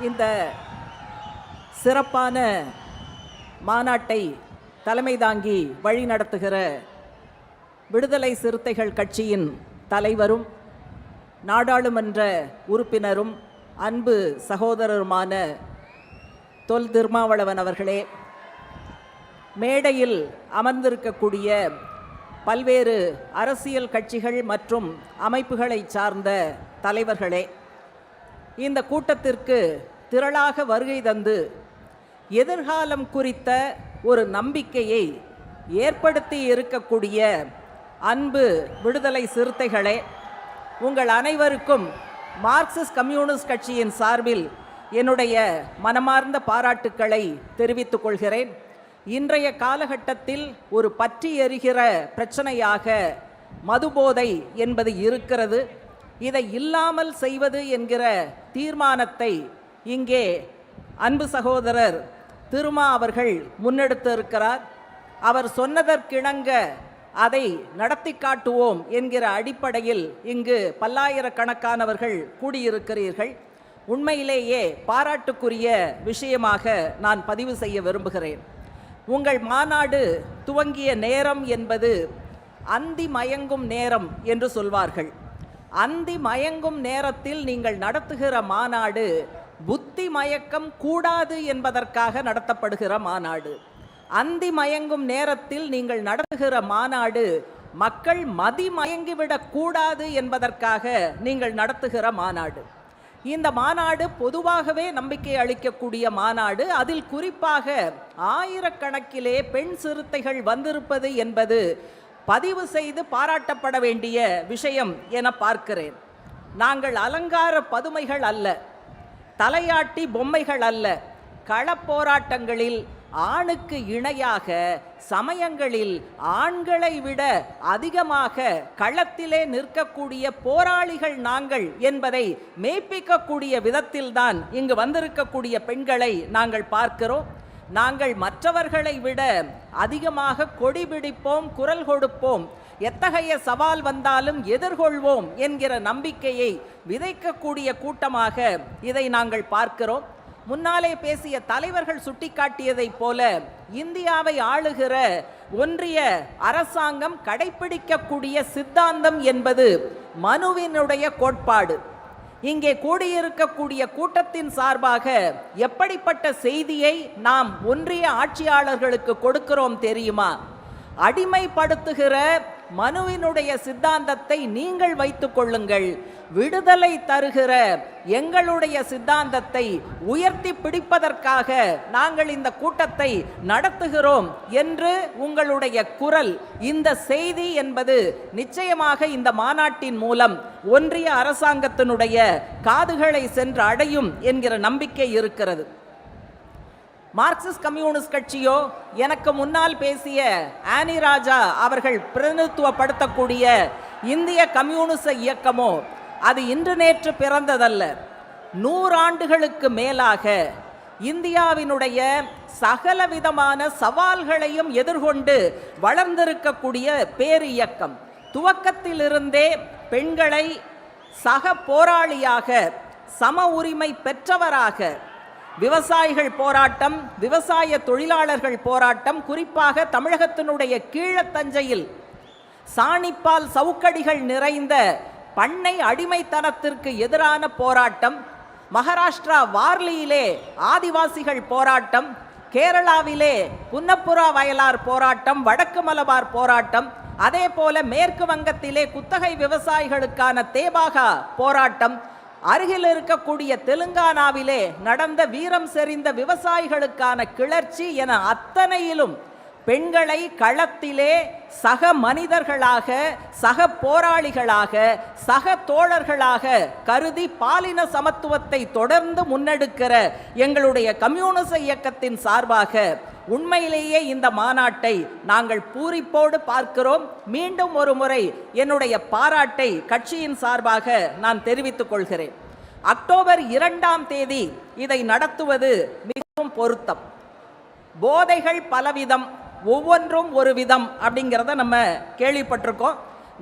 இந்த சிறப்பான மாநாட்டை தலைமை தாங்கி வழி நடத்துகிற விடுதலை சிறுத்தைகள் கட்சியின் தலைவரும் நாடாளுமன்ற உறுப்பினரும் அன்பு சகோதரருமான தொல் திருமாவளவன் அவர்களே, மேடையில் அமர்ந்திருக்கக்கூடிய பல்வேறு அரசியல் கட்சிகள் மற்றும் அமைப்புகளை சார்ந்த தலைவர்களே, இந்த கூட்டத்திற்கு திரளாக வருகை தந்து எதிர்காலம் குறித்த ஒரு நம்பிக்கையை ஏற்படுத்தி இருக்கக்கூடிய அன்பு விடுதலை சிறுத்தைகளே, உங்கள் அனைவருக்கும் மார்க்சிஸ்ட் கம்யூனிஸ்ட் கட்சியின் சார்பில் என்னுடைய மனமார்ந்த பாராட்டுக்களை தெரிவித்துக் கொள்கிறேன். இன்றைய காலகட்டத்தில் ஒரு பற்றி எரிகிற பிரச்சனையாக மதுபோதை என்பது இருக்கிறது. இதை இல்லாமல் செய்வது என்கிற தீர்மானத்தை இங்கே அன்பு சகோதரர் திருமா அவர்கள் முன்னெடுத்திருக்கிறார். அவர் சொன்னதற்கிணங்க அதை நடத்தி காட்டுவோம் என்கிற அடிப்படையில் இங்கு பல்லாயிரக்கணக்கானவர்கள் கூடியிருக்கிறீர்கள். உண்மையிலேயே பாராட்டுக்குரிய விஷயமாக நான் பதிவு செய்ய விரும்புகிறேன். உங்கள் மாநாடு துவங்கிய நேரம் என்பது அந்தி மயங்கும் நேரம் என்று சொல்வார்கள். அந்தி மயங்கும் நேரத்தில் நீங்கள் நடத்துகிற மாநாடு புத்தி மயக்கம் கூடாது என்பதற்காக நடத்தப்படுகிற மாநாடு. அந்தி மயங்கும் நேரத்தில் நீங்கள் நடத்துகிற மாநாடு மக்கள் மதி மயங்கிவிடக் கூடாது என்பதற்காக நீங்கள் நடத்துகிற மாநாடு. இந்த மாநாடு பொதுவாகவே நம்பிக்கை அளிக்கக்கூடிய மாநாடு. அதில் குறிப்பாக ஆயிரக்கணக்கிலே பெண் சிறுத்தைகள் வந்திருப்பது என்பது பதிவு செய்து பாராட்டப்பட வேண்டிய விஷயம் என பார்க்கிறேன். நாங்கள் அலங்கார பதுமைகள் அல்ல, தலையாட்டி பொம்மைகள் அல்ல. களப்போராட்டங்களில் ஆணுக்கு இணையாக சமயங்களில் ஆண்களை விட அதிகமாக களத்திலே நிற்கக்கூடிய போராளிகள் நாங்கள் என்பதை மெய்ப்பிக்கக்கூடிய விதத்தில்தான் இங்கு வந்திருக்கக்கூடிய பெண்களை நாங்கள் பார்க்கிறோம். நாங்கள் மற்றவர்களை விட அதிகமாக கொடி பிடிப்போம், குரல் கொடுப்போம், எத்தகைய சவால் வந்தாலும் எதிர்கொள்வோம் என்கிற நம்பிக்கையை விதைக்கக்கூடிய கூட்டமாக இதை நாங்கள் பார்க்கிறோம். முன்னாலே பேசிய தலைவர்கள் சுட்டிக்காட்டியதைப் போல இந்தியாவை ஆளுகிற ஒன்றிய அரசாங்கம் கடைபிடிக்கக்கூடிய சித்தாந்தம் என்பது மனுவினுடைய கோட்பாடு. இங்கே கூடியிருக்கக்கூடிய கூட்டத்தின் சார்பாக எப்படிப்பட்ட செய்தியை நாம் ஒன்றிய ஆட்சியாளர்களுக்கு கொடுக்கிறோம் தெரியுமா? அடிமைப்படுத்துகிற மனுவினுடைய சித்தாந்தத்தை நீங்கள் வைத்துக் கொள்ளுங்கள், விடுதலை தருகிற எங்களுடைய சித்தாந்தத்தை உயர்த்தி பிடிப்பதற்காக நாங்கள் இந்த கூட்டத்தை நடத்துகிறோம் என்று உங்களுடைய குரல், இந்த செய்தி என்பது நிச்சயமாக இந்த மாநாட்டின் மூலம் ஒன்றிய அரசாங்கத்தினுடைய காதுகளை சென்று அடையும் என்கிற நம்பிக்கை இருக்கிறது. மார்க்சிஸ்ட் கம்யூனிஸ்ட் கட்சியோ, எனக்கு முன்னால் பேசிய ஆனி ராஜா அவர்கள் பிரதிநிதித்துவப்படுத்தக்கூடிய இந்திய கம்யூனிச இயக்கமோ, அது இன்று நேற்று பிறந்ததல்ல. 100 ஆண்டுகளுக்கு மேலாக இந்தியாவினுடைய சகல விதமான சவால்களையும் எதிர்கொண்டு வளர்ந்திருக்கக்கூடிய பேர் இயக்கம். துவக்கத்திலிருந்தே பெண்களை சக போராளியாக, சம உரிமை பெற்றவராக, விவசாயிகள் போராட்டம், விவசாய தொழிலாளர்கள் போராட்டம், குறிப்பாக தமிழகத்தினுடைய கீழத்தஞ்சையில் சாணிப்பால் சவுக்கடிகள் நிறைந்த பண்ணை அடிமைத்தனத்திற்கு எதிரான போராட்டம், மகாராஷ்டிரா வார்லியிலே ஆதிவாசிகள் போராட்டம், கேரளாவிலே புன்னப்புரா வயலார் போராட்டம், வடக்கு மலபார் போராட்டம், அதே போல மேற்கு வங்கத்திலே குத்தகை விவசாயிகளுக்கான தேபாகா போராட்டம், அருகில் இருக்கக்கூடிய தெலுங்கானாவிலே நடந்த வீரம் செறிந்த விவசாயிகளுக்கான கிளர்ச்சி என அத்தனையிலும் பெண்களை களத்திலே சக மனிதர்களாக, சக போராளிகளாக, சக தோழர்களாக கருதி பாலின சமத்துவத்தை தொடர்ந்து முன்னெடுக்கிற எங்களுடைய கம்யூனிச இயக்கத்தின் சார்பாக உண்மையிலேயே இந்த மாநாட்டை நாங்கள் பூரிப்போடு பார்க்கிறோம். மீண்டும் ஒரு முறை என்னுடைய பாராட்டை கட்சியின் சார்பாக நான் தெரிவித்துக் கொள்கிறேன். அக்டோபர் 2ஆம் தேதி இதை நடத்துவது மிகவும் பொருத்தம். போதைகள் பலவிதம், ஒவ்வொன்றும் ஒரு விதம் அப்படிங்கிறத நம்ம கேள்விப்பட்டிருக்கோம்.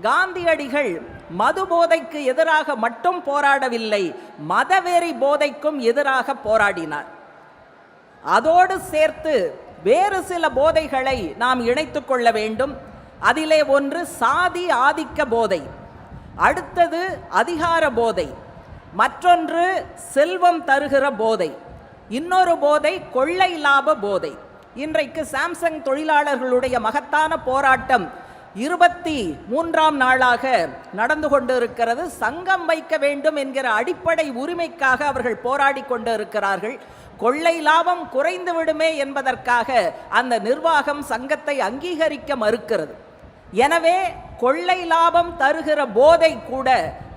காந்தியடிகள் மது போதைக்கு எதிராக மட்டும் போராடவில்லை, மதவெறி போதைக்கும் எதிராக போராடினார். அதோடு சேர்த்து வேறு சில போதைகளை நாம் இணைத்து கொள்ள வேண்டும். அதிலே ஒன்று சாதி ஆதிக்க போதை, அடுத்தது அதிகார போதை, மற்றொன்று செல்வம் தருகிற போதை, இன்னொரு போதை கொள்ளை லாப போதை. இன்றைக்கு சாம்சங் தொழிலாளர்களுடைய மகத்தான போராட்டம் 23ஆம் நாளாக நடந்து கொண்டு இருக்கிறது. சங்கம் வைக்க வேண்டும் என்கிற அடிப்படை உரிமைக்காக அவர்கள் போராடி கொண்டு இருக்கிறார்கள். கொள்ளை லாபம் குறைந்து விடுமே என்பதற்காக அந்த நிர்வாகம் சங்கத்தை அங்கீகரிக்க மறுக்கிறது. எனவே கொள்ளை லாபம் தருகிற போதை கூட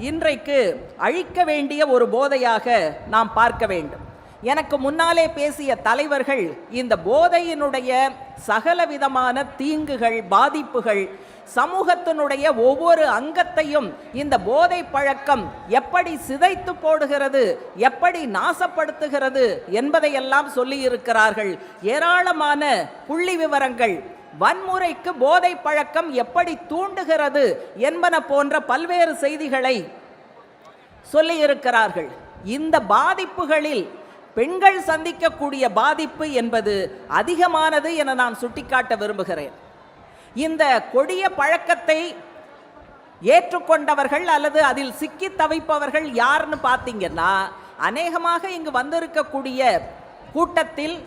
இன்றைக்கு அழிக்க வேண்டிய ஒரு போதையாக நாம் பார்க்க வேண்டும். எனக்கு முன்னாலே பேசிய தலைவர்கள் இந்த போதையினுடைய சகலவிதமான தீங்குகள், பாதிப்புகள், சமூகத்தினுடைய ஒவ்வொரு அங்கத்தையும் இந்த போதை பழக்கம் எப்படி சிதைத்து போடுகிறது, எப்படி நாசப்படுத்துகிறது என்பதையெல்லாம் சொல்லி இருக்கிறார்கள். ஏராளமான புள்ளி விவரங்கள், வன்முறைக்கு போதை பழக்கம் எப்படி தூண்டுகிறது என்பன போன்ற பல்வேறு செய்திகளை சொல்லி இருக்கிறார்கள். இந்த பாதிப்புகளில் பெண்கள் சந்திக்கக்கூடிய பாதிப்பு என்பது அதிகமானது என நான் சுட்டிக்காட்ட விரும்புகிறேன். இந்த கொடிய பழக்கத்தை ஏற்றுக்கொண்டவர்கள் அல்லது அதில் சிக்கி தவிப்பவர்கள் யாருன்னு பார்த்தீங்கன்னா, அநேகமாக இங்கு வந்திருக்கக்கூடிய கூட்டத்தில்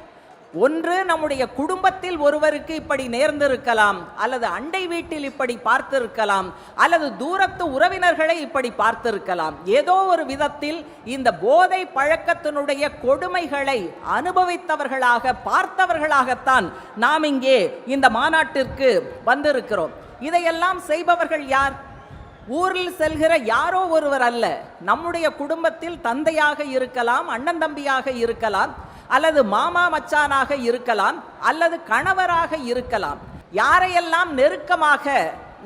ஒன்று நம்முடைய குடும்பத்தில் ஒருவருக்கு இப்படி நேர்ந்திருக்கலாம், அல்லது அண்டை வீட்டில் இப்படி பார்த்திருக்கலாம், அல்லது தூரத்து உறவினர்களை இப்படி பார்த்திருக்கலாம். ஏதோ ஒரு விதத்தில் இந்த போதை பழக்கத்தினுடைய கொடுமைகளை அனுபவித்தவர்களாக, பார்த்தவர்களாகத்தான் நாம் இங்கே இந்த மாநாட்டிற்கு வந்திருக்கிறோம். இதையெல்லாம் செய்பவர்கள் யார்? ஊரில் செல்கிற யாரோ ஒருவர் அல்ல. நம்முடைய குடும்பத்தில் தந்தையாக இருக்கலாம், அண்ணன் தம்பியாக இருக்கலாம், அல்லது மாமா மச்சானாக இருக்கலாம், அல்லது கணவராக இருக்கலாம். யாரையெல்லாம் நெருக்கமாக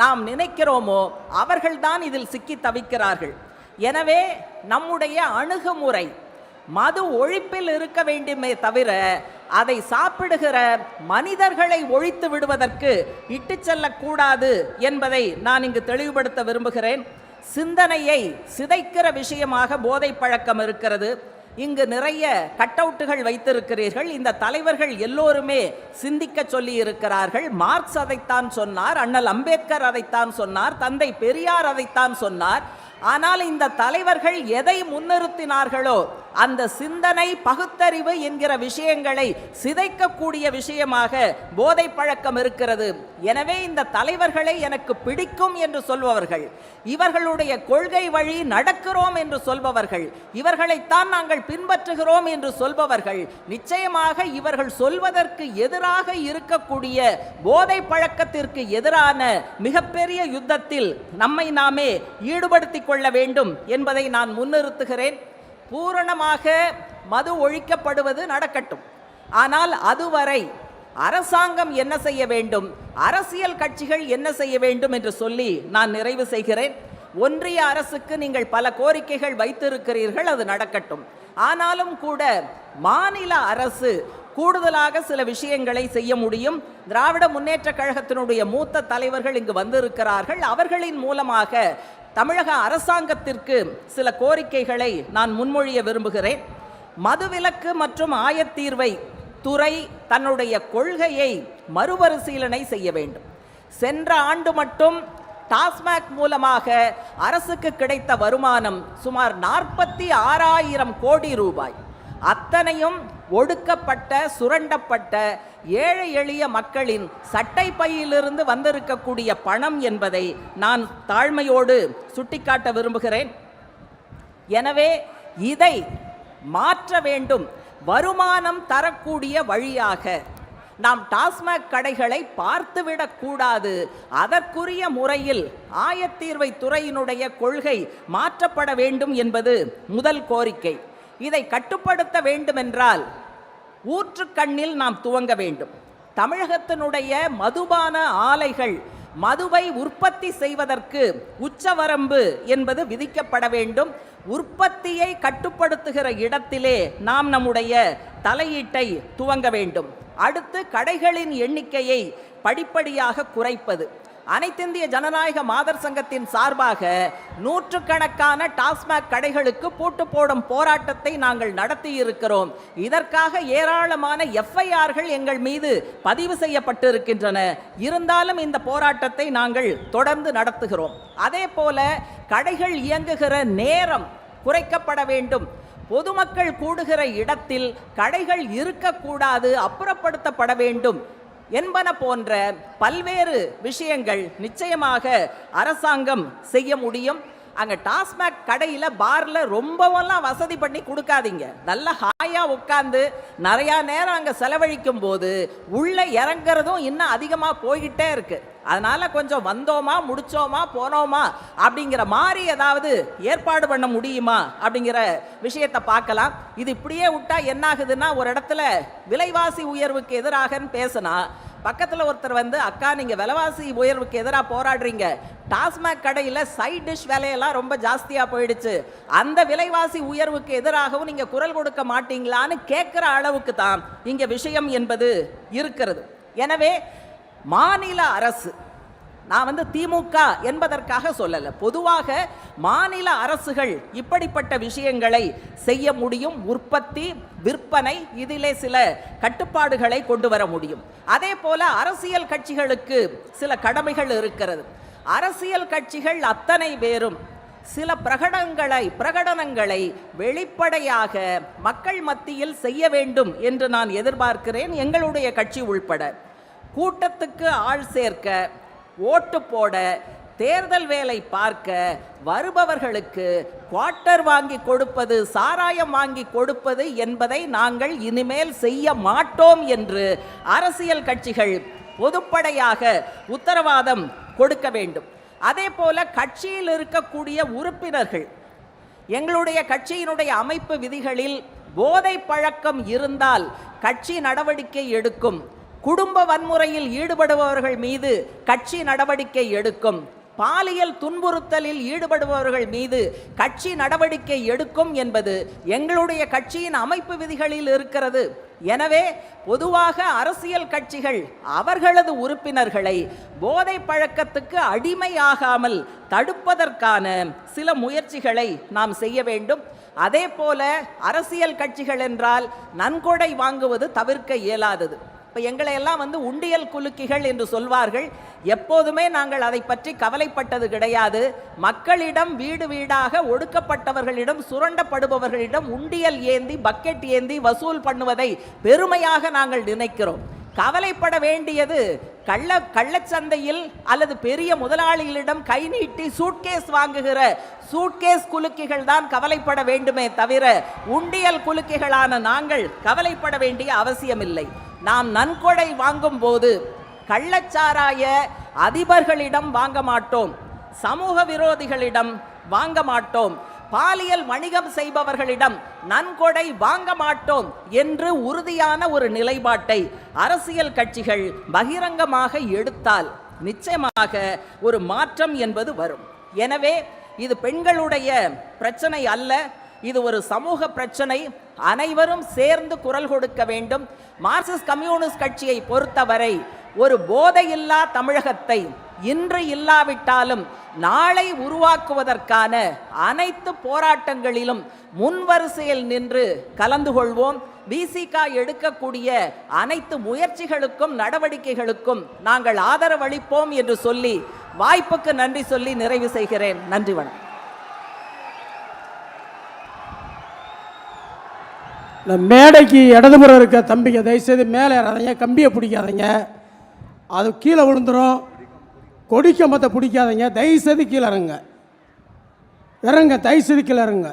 நாம் நினைக்கிறோமோ அவர்கள்தான் இதில் சிக்கி தவிக்கிறார்கள். எனவே நம்முடைய அணுகுமுறை மது ஒழிப்பில் இருக்க வேண்டுமே தவிர அதை சாப்பிடுகிற மனிதர்களை ஒழித்து விடுவதற்கு இட்டு செல்லக்கூடாது என்பதை நான் இங்கு தெளிவுபடுத்த விரும்புகிறேன். சிந்தனையை சிதைக்கிற விஷயமாக போதை பழக்கம் இருக்கிறது. இங்கு நிறைய கட்டவுட்டுகள் வைத்திருக்கிறீர்கள். இந்த தலைவர்கள் எல்லோருமே சிந்திக்க சொல்லி இருக்கிறார்கள். மார்க்ஸ் அதைத்தான் சொன்னார், அண்ணல் அம்பேத்கர் அதைத்தான் சொன்னார், தந்தை பெரியார் அதைத்தான் சொன்னார். ஆனால் இந்த தலைவர்கள் எதை முன்னிறுத்தினார்களோ அந்த சிந்தனை, பகுத்தறிவு என்கிற விஷயங்களை சிதைக்கக்கூடிய விஷயமாக போதை பழக்கம் இருக்கிறது. எனவே இந்த தலைவர்களை எனக்கு பிடிக்கும் என்று சொல்பவர்கள், இவர்களுடைய கொள்கை வழி நடக்கிறோம் என்று சொல்பவர்கள், இவர்களைத்தான் நாங்கள் பின்பற்றுகிறோம் என்று சொல்பவர்கள், நிச்சயமாக இவர்கள் சொல்வதற்கு எதிராக இருக்கக்கூடிய போதை பழக்கத்திற்கு எதிரான மிகப்பெரிய யுத்தத்தில் நம்மை நாமே ஈடுபடுத்திக் கொள்ள வேண்டும் என்பதை நான் முன்னிறுத்துகிறேன். பூரணமாக மது ஒழிக்கப்படுவது நடக்கட்டும். ஆனால் அதுவரை அரசாங்கம் என்ன செய்ய வேண்டும், அரசியல் கட்சிகள் என்ன செய்ய வேண்டும் என்று சொல்லி நான் நிறைவு செய்கிறேன். ஒன்றிய அரசுக்கு நீங்கள் பல கோரிக்கைகள் வைத்திருக்கிறீர்கள், அது நடக்கட்டும். ஆனாலும் கூட மாநில அரசு கூடுதலாக சில விஷயங்களை செய்ய முடியும். திராவிட முன்னேற்ற கழகத்தினுடைய மூத்த தலைவர்கள் இங்கு வந்திருக்கிறார்கள். அவர்களின் மூலமாக தமிழக அரசாங்கத்திற்கு சில கோரிக்கைகளை நான் முன்மொழிய விரும்புகிறேன். மதுவிலக்கு மற்றும் ஆயத்தீர்வை துறை தன்னுடைய கொள்கையை மறுபரிசீலனை செய்ய வேண்டும். சென்ற ஆண்டு மட்டும் டாஸ்மாக் மூலமாக அரசுக்கு கிடைத்த வருமானம் சுமார் 46,000 கோடி ரூபாய். அத்தனையும் ஒடுக்கப்பட்ட, சுரண்டப்பட்ட ஏழை எளிய மக்களின் சட்டை பையிலிருந்து வந்திருக்கக்கூடிய பணம் என்பதை நான் தாழ்மையோடு சுட்டிக்காட்ட விரும்புகிறேன். எனவே இதை மாற்ற வேண்டும். வருமானம் தரக்கூடிய வழியாக நாம் டாஸ்மாக் கடைகளை பார்த்துவிடக்கூடாது. அதற்குரிய முறையில் ஆயத்தீர்வை துறையினுடைய கொள்கை மாற்றப்பட வேண்டும் என்பது முதல் கோரிக்கை. இதை கட்டுப்படுத்த வேண்டுமென்றால் ஊற்றுக்கண்ணில் நாம் துவங்க வேண்டும். தமிழகத்தினுடைய மதுபான ஆலைகள் மதுவை உற்பத்தி செய்வதற்கு உச்சவரம்பு என்பது விதிக்கப்பட வேண்டும். உற்பத்தியை கட்டுப்படுத்துகிற இடத்திலே நாம் நம்முடைய தலையீட்டை துவங்க வேண்டும். அடுத்து கடைகளின் எண்ணிக்கையை படிப்படியாக குறைப்பது. அனைத்திந்திய ஜனநாயக மாதர் சங்கத்தின் சார்பாக நூற்றுக்கணக்கான டாஸ்மாக் கடைகளுக்கு பூட்டு போடும் போராட்டத்தை நாங்கள் நடத்தி இருக்கிறோம். இதற்காக ஏராளமான எஃப்ஐஆர்கள் எங்கள் மீது பதிவு செய்யப்பட்டிருக்கின்றன. இருந்தாலும் இந்த போராட்டத்தை நாங்கள் தொடர்ந்து நடத்துகிறோம். அதே போல கடைகள் இயங்குகிற நேரம் குறைக்கப்பட வேண்டும். பொதுமக்கள் கூடுகிற இடத்தில் கடைகள் இருக்கக்கூடாது, அப்புறப்படுத்தப்பட வேண்டும் என்பன போன்ற பல்வேறு விஷயங்கள் நிச்சயமாக அரசாங்கம் செய்ய முடியும். அங்கே டாஸ்மாக் கடையில் பார்ல ரொம்பவெல்லாம் வசதி பண்ணி கொடுக்காதீங்க. நல்லா ஹாயாக உட்காந்து நிறையா நேரம் அங்கே செலவழிக்கும் போது உள்ளே இறங்குறதும் இன்னும் அதிகமாக போய்கிட்டே இருக்கு. அதனால கொஞ்சம் வந்தோமா முடிச்சோமா போனோமா அப்படிங்கிற மாதிரி ஏதாவது ஏற்பாடு பண்ண முடியுமா அப்படிங்கிற விஷயத்தை பார்க்கலாம். இது இப்படியே விட்டா என்ன ஆகுதுன்னா, ஒரு இடத்துல விலைவாசி உயர்வுக்கு எதிராகன்னு பேசினா பக்கத்தில் ஒருத்தர் வந்து, அக்கா நீங்கள் விலைவாசி உயர்வுக்கு எதிராக போராடுறீங்க, டாஸ்மாக் கடையில் சைட் டிஷ் விலையெல்லாம் ரொம்ப ஜாஸ்தியாக போயிடுச்சு, அந்த விலைவாசி உயர்வுக்கு எதிராகவும் நீங்கள் குரல் கொடுக்க மாட்டீங்களான்னு கேட்குற அளவுக்கு தான் இங்கே விஷயம் என்பது இருக்கிறது. எனவே மாநில அரசு, நான் வந்து திமுக என்பதற்காக சொல்லலை, பொதுவாக மாநில அரசுகள் இப்படிப்பட்ட விஷயங்களை செய்ய முடியும். உற்பத்தி, விற்பனை, இதிலே சில கட்டுப்பாடுகளை கொண்டு வர முடியும். அதே போல அரசியல் கட்சிகளுக்கு சில கடமைகள் இருக்கிறது. அரசியல் கட்சிகள் அத்தனை பேரும் சில பிரகடனங்களை வெளிப்படையாக மக்கள் மத்தியில் செய்ய வேண்டும் என்று நான் எதிர்பார்க்கிறேன். எங்களுடைய கட்சி உள்பட கூட்டத்துக்கு ஆள் சேர்க்க, ஓட்டு போட, தேர்தல் வேலை பார்க்க வருபவர்களுக்கு குவார்ட்டர் வாங்கி கொடுப்பது, சாராயம் வாங்கி கொடுப்பது என்பதை நாங்கள் இனிமேல் செய்ய மாட்டோம் என்று அரசியல் கட்சிகள் பொதுப்படையாக உத்தரவாதம் கொடுக்க வேண்டும். அதே போல கட்சியில் இருக்கக்கூடிய உறுப்பினர்கள், எங்களுடைய கட்சியினுடைய அமைப்பு விதிகளில் போதை பழக்கம் இருந்தால் கட்சி நடவடிக்கை எடுக்கும், குடும்ப வன்முறையில் ஈடுபடுபவர்கள் மீது கட்சி நடவடிக்கை எடுக்கும், பாலியல் துன்புறுத்தலில் ஈடுபடுபவர்கள் மீது கட்சி நடவடிக்கை எடுக்கும் என்பது எங்களுடைய கட்சியின் அமைப்பு விதிகளில் இருக்கிறது. எனவே பொதுவாக அரசியல் கட்சிகள் அவர்களது உறுப்பினர்களை போதை பழக்கத்துக்கு அடிமையாகாமல் தடுப்பதற்கான சில முயற்சிகளை நாம் செய்ய வேண்டும். அதே போல அரசியல் கட்சிகள் என்றால் நன்கொடை வாங்குவது தவிர்க்க இயலாதது. இப்போ எங்களை எல்லாம் வந்து உண்டியல் குலுக்கிகள் என்று சொல்வார்கள். எப்போதுமே நாங்கள் அதை பற்றி கவலைப்பட்டது கிடையாது. மக்களிடம் வீடு வீடாக ஒடுக்கப்பட்டவர்களிடம், சுரண்டப்படுபவர்களிடம் உண்டியல் ஏந்தி, பக்கெட் ஏந்தி வசூல் பண்ணுவதை பெருமையாக நாங்கள் நினைக்கிறோம். கவலைப்பட வேண்டியது கள்ளச்சந்தையில் அல்லது பெரிய முதலாளிகளிடம் கை நீட்டி சூட்கேஸ் வாங்குகிற சூட்கேஸ் குலுக்கிகள் தான் கவலைப்பட வேண்டுமே தவிர உண்டியல் குலுக்கிகளான நாங்கள் கவலைப்பட வேண்டிய அவசியமில்லை. நாம் நன்கொடை வாங்கும் போது கள்ளச்சாராய அதிபர்களிடம் வாங்க மாட்டோம், சமூக விரோதிகளிடம் வாங்க மாட்டோம், பாலியல் வணிகம் செய்பவர்களிடம் நன்கொடை வாங்க மாட்டோம் என்று உறுதியான ஒரு நிலைப்பாட்டை அரசியல் கட்சிகள் பகிரங்கமாக எடுத்தால் நிச்சயமாக ஒரு மாற்றம் என்பது வரும். எனவே இது பெண்களுடைய பிரச்சனை அல்ல, இது ஒரு சமூக பிரச்சனை. அனைவரும் சேர்ந்து குரல் கொடுக்க வேண்டும். மார்க்சிஸ்ட் கம்யூனிஸ்ட் கட்சியை பொறுத்தவரை ஒரு போதையில்லா தமிழகத்தை இன்று இல்லாவிட்டாலும் நாளை உருவாக்குவதற்கான அனைத்து போராட்டங்களிலும் முன்வரிசையில் நின்று கலந்து கொள்வோம். விசிக எடுக்கக்கூடிய அனைத்து முயற்சிகளுக்கும் நடவடிக்கைகளுக்கும் நாங்கள் ஆதரவளிப்போம் என்று சொல்லி வாய்ப்புக்கு நன்றி சொல்லி நிறைவு செய்கிறேன். நன்றி, வணக்கம். இந்த மேடைக்கு இடதுபுறம் இருக்க தம்பிங்க தயவுசெய்து மேலே ஏறாதீங்க, கம்பியை பிடிக்காதீங்க, அது கீழே விழுந்துடும். கொடி கம்பத்தை பிடிக்காதீங்க, தயவுசெய்து கீழே இறங்க தயவுசெய்து கீழே இறங்க.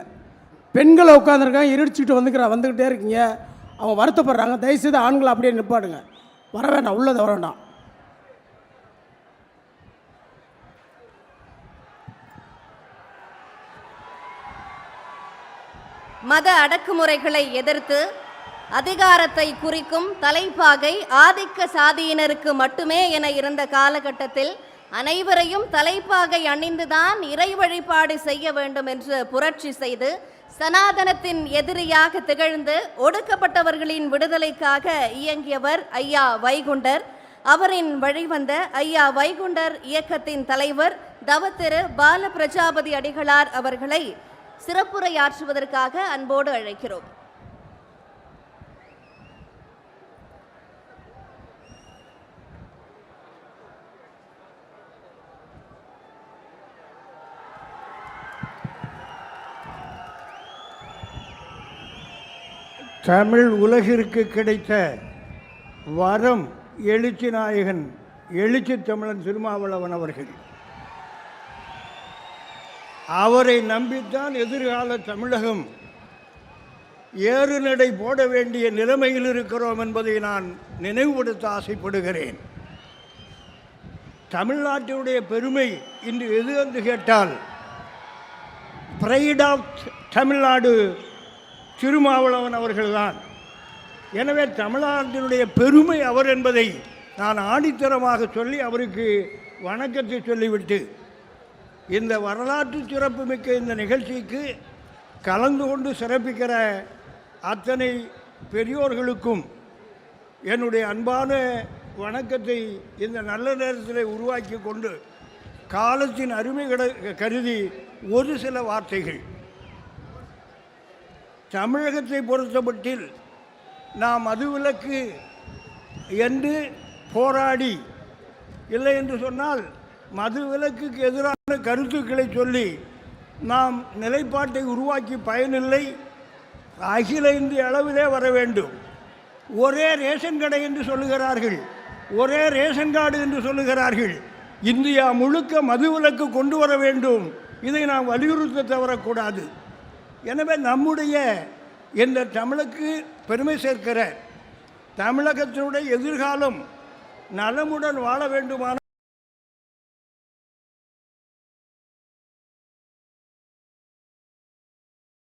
பெண்களை உட்காந்துருக்காங்க, இருடிச்சுட்டு வந்துக்கிட்டே இருக்கீங்க, அவங்க வருத்தப்படுறாங்க. தயவுசெய்து ஆண்களை அப்படியே நிப்பாடுங்க, வர வேண்டாம், உள்ளதை வர வேண்டாம். மத அடக்குமுறைகளை எதிர்த்து அதிகாரத்தை குறிக்கும் தலைப்பாகை ஆதிக்க சாதியினருக்கு மட்டுமே என இருந்த காலகட்டத்தில் அனைவரையும் தலைப்பாகை அணிந்துதான் இறை வழிபாடு செய்ய வேண்டும் என்று புரட்சி செய்து சனாதனத்தின் எதிரியாக திகழ்ந்து ஒடுக்கப்பட்டவர்களின் விடுதலைக்காக இயங்கியவர் ஐயா வைகுண்டர். அவரின் வழிவந்த ஐயா வைகுண்டர் இயக்கத்தின் தலைவர் தவத்திரு பால பிரஜாபதி அடிகளார் அவர்களை சிறப்புரையாற்றுவதற்காக அன்போடு அழைக்கிறோம். தமிழ் உலகிற்கு கிடைத்த வரம் எழுச்சி நாயகன் எழுச்சி தமிழன் திருமாவளவன் அவர்கள். அவரை நம்பித்தான் எதிர்கால தமிழகம் ஏறுநடை போட வேண்டிய நிலைமையில் இருக்கிறோம் என்பதை நான் நினைவுபடுத்த ஆசைப்படுகிறேன். தமிழ்நாட்டினுடைய பெருமை இன்று எது என்று கேட்டால் பிரைட் ஆஃப் தமிழ்நாடு திருமாவளவன் அவர்கள்தான். எனவே தமிழ்நாட்டினுடைய பெருமை அவர் என்பதை நான் ஆணித்தரமாக சொல்லி அவருக்கு வணக்கத்தை சொல்லிவிட்டு இந்த வரலாற்று சிறப்புமிக்க இந்த நிகழ்ச்சிக்கு கலந்து கொண்டு சிறப்பிக்கிற அத்தனை பெரியோர்களுக்கும் என்னுடைய அன்பான வணக்கத்தை இந்த நல்ல நேரத்தில் உருவாக்கி கொண்டு காலத்தின் அருமை கருதி ஒரு சில வார்த்தைகள். தமிழகத்தை பொறுத்தமட்டில் நாம் மதுவிலக்கு என்று போராடி, இல்லை என்று சொன்னால் மதுவிலக்குக்கு எதிரான கருத்துக்களை சொல்லி நாம் நிலைப்பாட்டை உருவாக்கி பயனில்லை. அகில இந்திய அளவிலே வர வேண்டும். ஒரே ரேஷன் கடை என்று சொல்லுகிறார்கள், ஒரே ரேஷன் கார்டு என்று சொல்லுகிறார்கள். இந்தியா முழுக்க மதுவிலக்கு கொண்டு வர வேண்டும். இதை நாம் வலியுறுத்த தவறக்கூடாது. எனவே நம்முடைய இந்த தமிழுக்கு பெருமை சேர்க்கிற தமிழகத்தினுடைய எதிர்காலம் நலமுடன் வாழ வேண்டுமான